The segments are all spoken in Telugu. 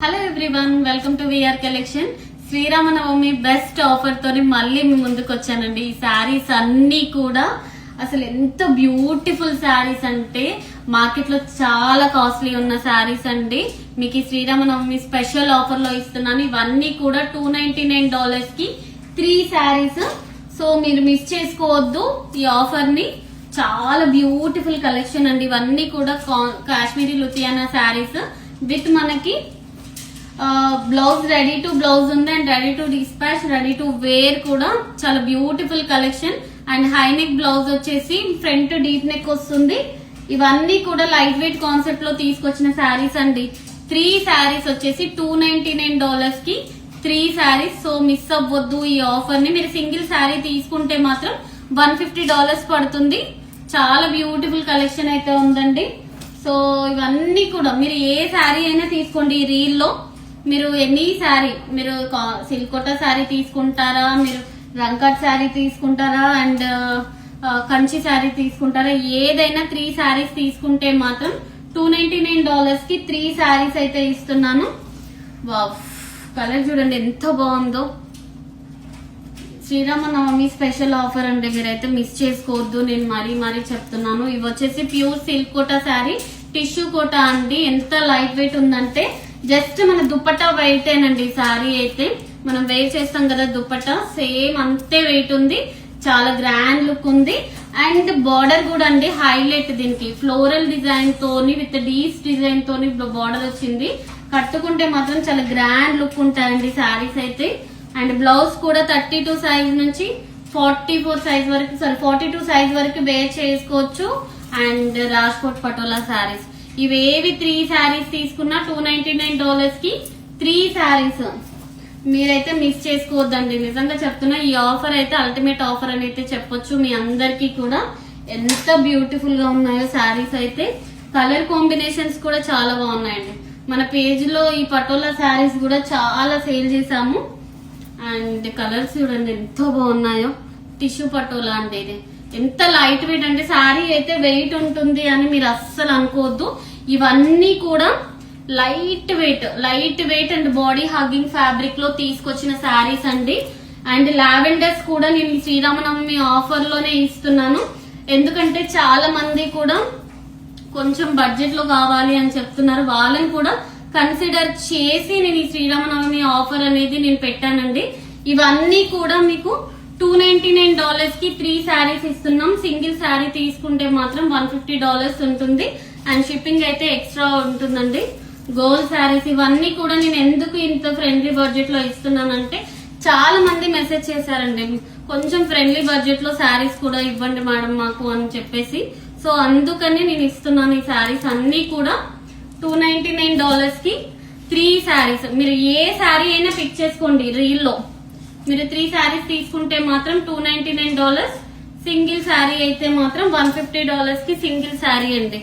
Hello everyone, welcome to VR collection. Sriramanavami best offer తోని మళ్ళీ మీ ముందుకు వచ్చానండి. ఈ శారీస్ అన్ని కూడా అసలు ఎంత బ్యూటిఫుల్ శారీస్ అంటే మార్కెట్ లో చాలా కాస్ట్లీ ఉన్న శారీస్ అండి. మీకు ఈ శ్రీరామనవమి స్పెషల్ ఆఫర్ లో ఇస్తున్నాను. ఇవన్నీ కూడా $299 కి 3 శారీస్. సో మీరు మిస్ చేసుకోవద్దు ఈ ఆఫర్ ని. చాలా బ్యూటిఫుల్ కలెక్షన్ అండి. ఇవన్నీ కూడా కాశ్మీరీ లుథియానా శారీస్ విత్ మనకి బ్లౌజ్ రెడీ టు బ్లౌజ్ ఉంది and ready to dispatch, ready to wear కూడా చాలా beautiful collection. And high neck blouse వచ్చేసి ఫ్రంట్ డీప్ నెక్ వస్తుంది. ఇవన్నీ కూడా లైట్ వెయిట్ కాన్సెప్ట్ లో తీసుకొచ్చిన శారీస్ అండి. 3 శారీస్ వచ్చేసి $299 కి 3 శారీస్. సో మిస్ అవ్వద్దు ఈ ఆఫర్ ని. మీరు సింగిల్ శారీ తీసుకుంటే మాత్రం $150 పడుతుంది. చాలా బ్యూటిఫుల్ కలెక్షన్ అయితే ఉందండి. సో ఇవన్నీ కూడా మీరు ఏ శారీ అయినా తీసుకోండి. ఈ రీల్ లో మీరు ఎనీ శారీ, మీరు సిల్క్ కోటా శారీ తీసుకుంటారా, మీరు రంకట్ శారీ తీసుకుంటారా, అండ్ కంచి శారీ తీసుకుంటారా, ఏదైనా 3 శారీస్ తీసుకుంటే మాత్రం $299 కి 3 శారీస్ అయితే ఇస్తున్నాను. వావ్, కలర్ చూడండి ఎంత బాగుందో. శ్రీరామనవమి స్పెషల్ ఆఫర్ అండి, మీరైతే మిస్ చేసుకోవద్దు. నేను మరీ చెప్తున్నాను. ఇవి వచ్చేసి pure silk Kota sari, tissue Kota అండి. ఎంత లైట్ వెయిట్ ఉందంటే జస్ట్ మన దుపట్టా వెయిట్ ఏనండి. శారీ అయితే మనం వేర్ చేస్తాం కదా దుపట్టా, సేమ్ అంతే వెయిట్ ఉంది. చాలా గ్రాండ్ లుక్ ఉంది. అండ్ బార్డర్ కూడా అండి హైలైట్. దీనికి ఫ్లోరల్ డిజైన్ తోని విత్ డీస్ డిజైన్ తోని బార్డర్ వచ్చింది. కట్టుకుంటే మాత్రం చాలా గ్రాండ్ లుక్ ఉంటాయండి శారీస్ అయితే. అండ్ బ్లౌజ్ కూడా 32 సైజ్ నుంచి 44 సైజ్ వరకు, 42 సైజ్ వరకు వేర్ చేసుకోవచ్చు. అండ్ రాజ్కోట్ పటోలా శారీస్, ఇవేవి 3 శారీస్ తీసుకున్నా $299 కి 3 శారీస్. మీరైతే మిస్ చేసుకోవద్దండి. నిజంగా చెప్తున్నా, ఈ ఆఫర్ అయితే అల్టిమేట్ ఆఫర్ అని అయితే చెప్పొచ్చు. మీ అందరికి కూడా ఎంత బ్యూటిఫుల్ గా ఉన్నాయో శారీస్ అయితే. కలర్ కాంబినేషన్స్ కూడా చాలా బాగున్నాయండి. మన పేజ్ లో ఈ పటోలా శారీస్ కూడా చాలా సేల్ చేసాము. అండ్ కలర్స్ చూడండి ఎంత బాగున్నాయో. టిష్యూ పటోలా అంటే ఇది ఎంత లైట్ వెయిట్ అంటే శారీ అయితే వెయిట్ ఉంటుంది అని మీరు అస్సలు అనుకోవద్దు. ఇవన్నీ కూడా light weight and body hugging fabric లో తీసుకొచ్చిన శారీస్ అండి. అండ్ లావెండర్స్ కూడా నేను శ్రీరామనవమి ఆఫర్ లోనే ఇస్తున్నాను. ఎందుకంటే చాలా మంది కూడా కొంచెం బడ్జెట్ లో కావాలి అని చెప్తున్నారు. వాళ్ళని కూడా కన్సిడర్ చేసి నేను ఈ శ్రీరామనవమి ఆఫర్ అనేది నేను పెట్టానండి. ఇవన్నీ కూడా మీకు $299 కి 3 శారీస్ ఇస్తున్నాం. సింగిల్ శారీ తీసుకుంటే మాత్రం $150 ఉంటుంది. అండ్ షిప్పింగ్ అయితే ఎక్స్ట్రా ఉంటుందండి. గోల్డ్ శారీస్ ఇవన్నీ కూడా నేను ఎందుకు ఇంత ఫ్రెండ్లీ బడ్జెట్ లో ఇస్తున్నానంటే చాలా మంది మెసేజ్ చేశారండి, కొంచెం ఫ్రెండ్లీ బడ్జెట్ లో శారీస్ కూడా ఇవ్వండి మేడం మాకు అని చెప్పేసి. సో అందుకని నేను ఇస్తున్నాను ఈ శారీస్ అన్ని కూడా $299 కి 3 శారీస్. మీరు ఏ శారీ అయినా పిక్ చేసుకోండి. రీల్ లో మీరు 3 శారీస్ తీసుకుంటే మాత్రం $299. సింగిల్ శారీ అయితే మాత్రం $150 కి సింగిల్ శారీ అండి.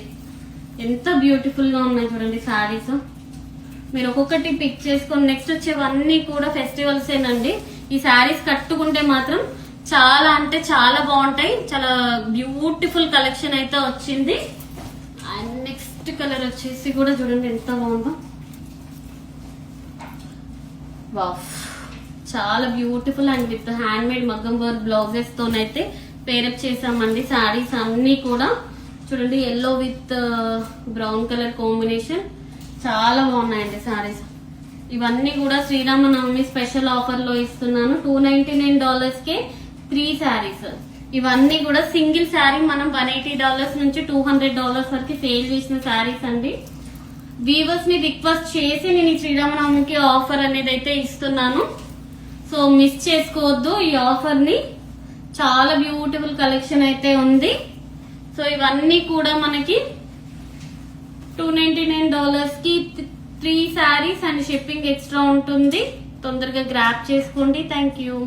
ఎంత బ్యూటిఫుల్ గా ఉన్నాయి చూడండి శారీస్. మీరు ఒక్కొక్కటి పిక్ చేసుకొని నెక్స్ట్ వచ్చేవన్నీ కూడా ఫెస్టివల్స్ ఏనండి. ఈ శారీస్ కట్టుకుంటే మాత్రం చాలా అంటే చాలా బాగుంటాయి. చాలా బ్యూటిఫుల్ కలెక్షన్ అయితే వచ్చింది. అండ్ నెక్స్ట్ కలర్ వచ్చేసి కూడా చూడండి ఎంత బాగుందో. వావ్, చాలా beautiful and with hand made మగ్గం వర్క్ బ్లౌజెస్ తోనైతే పేరప్ చేసామండి. శారీస్ అన్ని కూడా చూడండి yellow with brown colour combination చాలా బాగున్నాయండి శారీస్. ఇవన్నీ కూడా శ్రీరామనవమి స్పెషల్ ఆఫర్ లో ఇస్తున్నాను. $299 కే 3 శారీస్. ఇవన్నీ కూడా సింగిల్ శారీ మనం $180 నుంచి $200 వరకు సేల్ చేసిన శారీస్ అండి. వీవర్స్ ని రిక్వెస్ట్ చేసి నేను ఈ శ్రీరామనవమికి ఆఫర్ అనేది అయితే ఇస్తున్నాను. సో మిస్ చేసుకోవద్దు ఈ ఆఫర్ ని. చాలా బ్యూటిఫుల్ కలెక్షన్ అయితే ఉంది. సో ఇవన్నీ కూడా మనకి $299 కి 3 శారీస్ అండ్ షిప్పింగ్ ఎక్స్ట్రా ఉంటుంది. తొందరగా గ్రాప్ చేసుకోండి. Thank you.